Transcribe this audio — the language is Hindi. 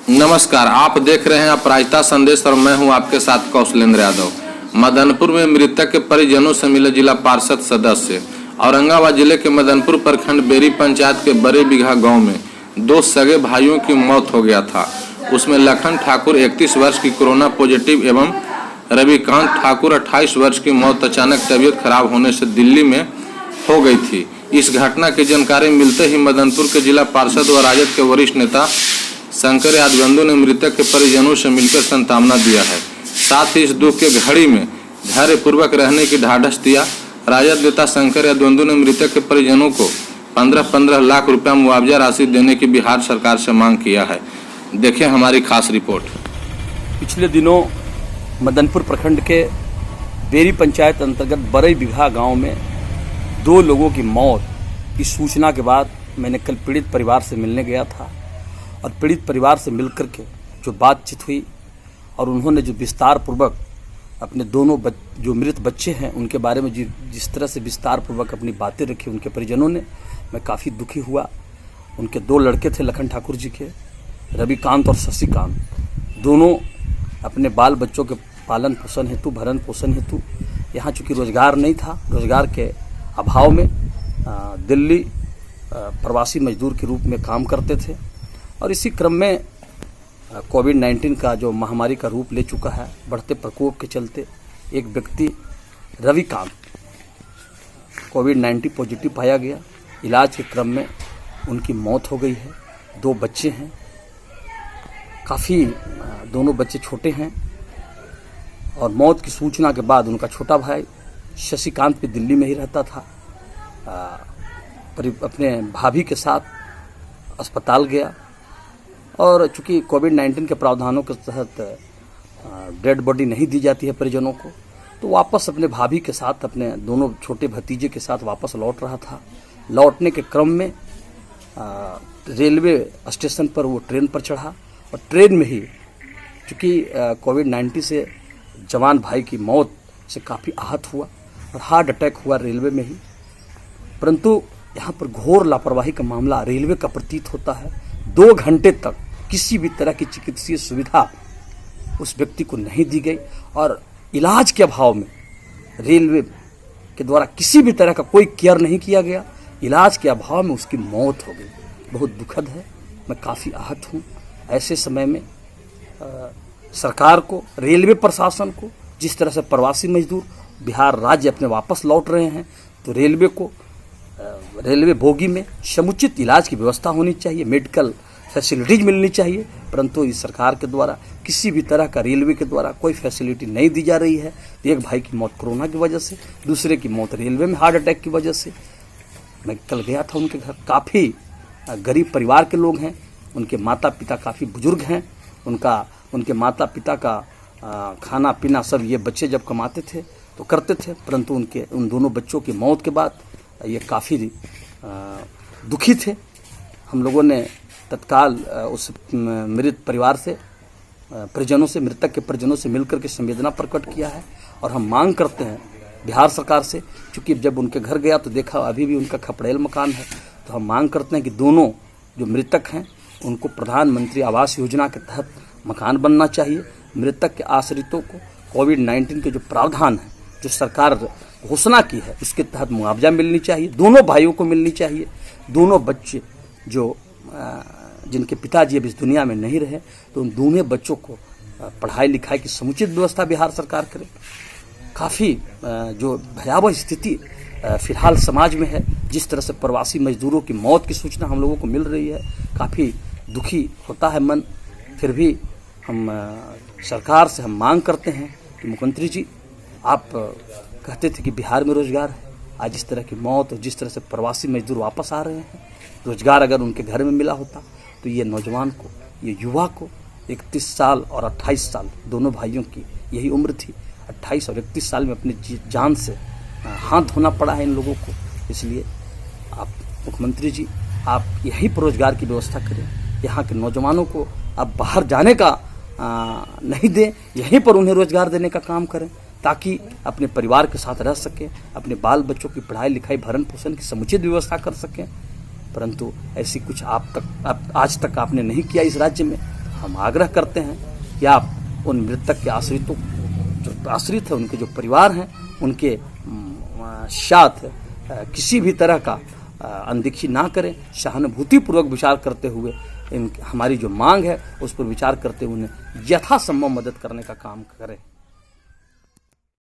नमस्कार, आप देख रहे हैं अपराजिता संदेश और मैं हूं आपके साथ कौशलेंद्र यादव। मदनपुर में मृतक के परिजनों से मिले जिला पार्षद सदस्य। औरंगाबाद जिले के मदनपुर प्रखंड बेरी पंचायत के बड़े बिघा गांव में दो सगे भाइयों की मौत हो गया था। उसमें लखन ठाकुर 31 वर्ष की कोरोना पॉजिटिव एवं रविकांत ठाकुर 28 वर्ष की मौत अचानक तबीयत खराब होने से दिल्ली में हो गई थी। इस घटना की जानकारी मिलते ही मदनपुर के जिला पार्षद व राजद के वरिष्ठ नेता शंकर यादव ने मृतक के परिजनों से मिलकर सांत्वना दिया है। साथ ही इस दुख के घड़ी में धैर्य पूर्वक रहने की ढाढ़स दिया। राजद नेता शंकर यादव ने मृतक के परिजनों को 15-15 लाख रुपया मुआवजा राशि देने की बिहार सरकार से मांग किया है। देखें हमारी खास रिपोर्ट। पिछले दिनों मदनपुर प्रखंड के बेरी पंचायत अंतर्गत बड़े बिघा गांव में दो लोगों की मौत की सूचना के बाद मैंने कल पीड़ित परिवार से मिलने गया था और पीड़ित परिवार से मिलकर के जो बातचीत हुई और उन्होंने जो विस्तार पूर्वक अपने दोनों जो मृत बच्चे हैं उनके बारे में जिस तरह से विस्तार पूर्वक अपनी बातें रखी उनके परिजनों ने, मैं काफ़ी दुखी हुआ। उनके दो लड़के थे लखन ठाकुर जी के, रविकांत और शशिकांत। दोनों अपने बाल बच्चों के पालन पोषण हेतु भरण पोषण हेतु यहाँ चूँकि रोजगार नहीं था, रोजगार के अभाव में दिल्ली प्रवासी मजदूर के रूप में काम करते थे। और इसी क्रम में कोविड-19 का जो महामारी का रूप ले चुका है, बढ़ते प्रकोप के चलते एक व्यक्ति रविकांत कोविड-19 पॉजिटिव पाया गया। इलाज के क्रम में उनकी मौत हो गई है। दो बच्चे हैं, काफ़ी दोनों बच्चे छोटे हैं और मौत की सूचना के बाद उनका छोटा भाई शशिकांत भी दिल्ली में ही रहता था, अपने भाभी के साथ अस्पताल गया और चूँकि कोविड-19 के प्रावधानों के तहत डेड बॉडी नहीं दी जाती है परिजनों को, तो वापस अपने भाभी के साथ अपने दोनों छोटे भतीजे के साथ वापस लौट रहा था। लौटने के क्रम में रेलवे स्टेशन पर वो ट्रेन पर चढ़ा और ट्रेन में ही चूँकि कोविड-19 से जवान भाई की मौत से काफ़ी आहत हुआ और हार्ट अटैक हुआ रेलवे में ही। परंतु यहाँ पर घोर लापरवाही का मामला रेलवे का प्रतीत होता है। 2 घंटे तक किसी भी तरह की चिकित्सीय सुविधा उस व्यक्ति को नहीं दी गई और इलाज के अभाव में रेलवे के द्वारा किसी भी तरह का कोई केयर नहीं किया गया। इलाज के अभाव में उसकी मौत हो गई। बहुत दुखद है, मैं काफ़ी आहत हूँ। ऐसे समय में सरकार को, रेलवे प्रशासन को, जिस तरह से प्रवासी मजदूर बिहार राज्य अपने वापस लौट रहे हैं, तो रेलवे को रेलवे बोगी में समुचित इलाज की व्यवस्था होनी चाहिए, मेडिकल फैसिलिटीज मिलनी चाहिए। परंतु इस सरकार के द्वारा किसी भी तरह का रेलवे के द्वारा कोई फैसिलिटी नहीं दी जा रही है। एक भाई की मौत कोरोना की वजह से, दूसरे की मौत रेलवे में हार्ट अटैक की वजह से। मैं कल गया था उनके घर, काफ़ी गरीब परिवार के लोग हैं, उनके माता पिता काफ़ी बुजुर्ग हैं। उनके माता पिता का खाना पीना सब ये बच्चे जब कमाते थे तो करते थे, परंतु उन दोनों बच्चों की मौत के बाद ये काफ़ी दुखी थे। हम लोगों ने तत्काल उस मृत परिवार से परिजनों से, मृतक के परिजनों से मिलकर के संवेदना प्रकट किया है और हम मांग करते हैं बिहार सरकार से, क्योंकि जब उनके घर गया तो देखा अभी भी उनका खपड़ेल मकान है, तो हम मांग करते हैं कि दोनों जो मृतक हैं उनको प्रधानमंत्री आवास योजना के तहत मकान बनना चाहिए। मृतक के आश्रितों को कोविड-19 के जो प्रावधान है, जो सरकार घोषणा की है, उसके तहत मुआवजा मिलनी चाहिए। दोनों भाइयों को मिलनी चाहिए। दोनों बच्चे जो जिनके पिताजी अब इस दुनिया में नहीं रहे, तो उन दोनों बच्चों को पढ़ाई लिखाई की समुचित व्यवस्था बिहार सरकार करे। काफ़ी जो भयावह स्थिति फिलहाल समाज में है, जिस तरह से प्रवासी मजदूरों की मौत की सूचना हम लोगों को मिल रही है, काफ़ी दुखी होता है मन। फिर भी हम सरकार से हम मांग करते हैं कि मुख्यमंत्री जी, आप कहते थे कि बिहार में रोजगार है। आज इस तरह की मौत और जिस तरह से प्रवासी मजदूर वापस आ रहे हैं, रोजगार अगर उनके घर में मिला होता तो ये नौजवान को, ये युवा को 31 साल और 28 साल दोनों भाइयों की यही उम्र थी। 28 और 31 साल में अपनी जान से हाथ धोना पड़ा है इन लोगों को। इसलिए आप मुख्यमंत्री जी, आप यहीं पर रोजगार की व्यवस्था करें। यहाँ के नौजवानों को आप बाहर जाने का नहीं दें, यहीं पर उन्हें रोजगार देने का काम करें, ताकि अपने परिवार के साथ रह सकें, अपने बाल बच्चों की पढ़ाई लिखाई भरण पोषण की समुचित व्यवस्था कर सकें। परंतु ऐसी कुछ आज तक आपने नहीं किया इस राज्य में। हम आग्रह करते हैं कि आप उन मृतक के आश्रितों, जो आश्रित है, उनके जो परिवार हैं, उनके साथ किसी भी तरह का अनदेखी ना करें। सहानुभूतिपूर्वक विचार करते हुए हमारी जो मांग है उस पर विचार करते हुए उन्हें यथासंभव मदद करने का काम करें।